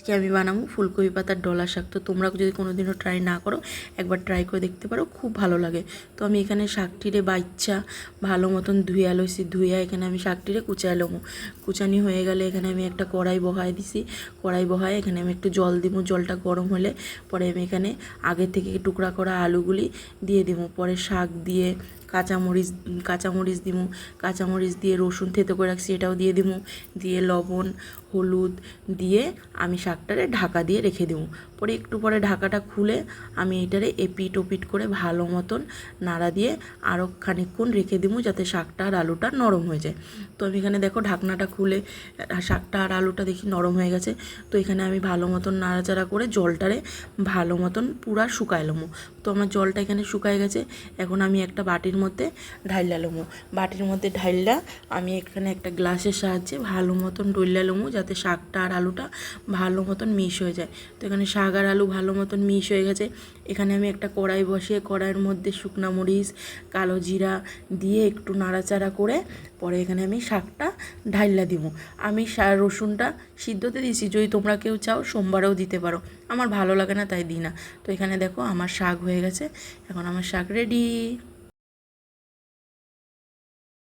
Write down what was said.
আজকে আমি বানাবো ফুলকপি পাতার ডলা শাক। তো তোমরা যদি কোনোদিনও ট্রাই না করো একবার ট্রাই করে দেখতে পারো, খুব ভালো লাগে। তো আমি এখানে শাকটিরে বাচ্চা ভালো মতন ধুইয়া লইছি। ধুইয়া এখানে আমি শাকটিরে কুচাই লমো। কুচানি হয়ে গেলে এখানে আমি একটা কড়াই বহাই দিছি। কড়াই বহায় এখানে আমি একটু জল দিব। জলটা গরম হলে পরে আমি এখানে আগে থেকে টুকরা করা আলুগুলি দিয়ে দিব। পরে শাক দিয়ে কাঁচামরিচ দিব। কাঁচামরিচ দিয়ে রসুন থেতো করে রাখছি এটাও দিয়ে দিব। দিয়ে লবণ হলুদ দিয়ে আমি শাকটারে ঢাকা দিয়ে রেখে দেবো। পরে একটু পরে ঢাকাটা খুলে আমি এটারে এপিট ওপিট করে ভালো মতন নাড়া দিয়ে আরও খানিকক্ষণ রেখে দেবো, যাতে শাকটা আর আলুটা নরম হয়ে যায়। তো আমি এখানে দেখো ঢাকনাটা খুলে শাকটা আর আলুটা দেখি নরম হয়ে গেছে। তো এখানে আমি ভালো মতন নাড়াচাড়া করে জলটারে ভালো মতন পুরা শুকাই লমো। তো আমার জলটা এখানে শুকায় গেছে। এখন আমি একটা বাটির মধ্যে ঢাইলা লমো। বাটির মধ্যে ঢাইলা আমি এখানে একটা গ্লাসের সাহায্যে ভালো মতন ডইলা লমো, যাতে শাকটা আর আলুটা ভালো মতন মিশ হয়ে যায়। তো এখানে শাক আর আলু ভালো মতন মিশ হয়ে গেছে। এখানে আমি একটা কড়াই বসিয়ে কড়াইয়ের মধ্যে শুকনা মরিচ কালো জিরা দিয়ে একটু নাড়াচাড়া করে পরে এখানে আমি শাকটা ঢাইলা দিব। আমি রসুনটা সিদ্ধতে দিয়েছি, যদি তোমরা কেউ চাও সোমবারেও দিতে পারো। আমার ভালো লাগে না তাই দিই না। তো এখানে দেখো আমার শাক হয়ে গেছে। এখন আমার শাক রেডি।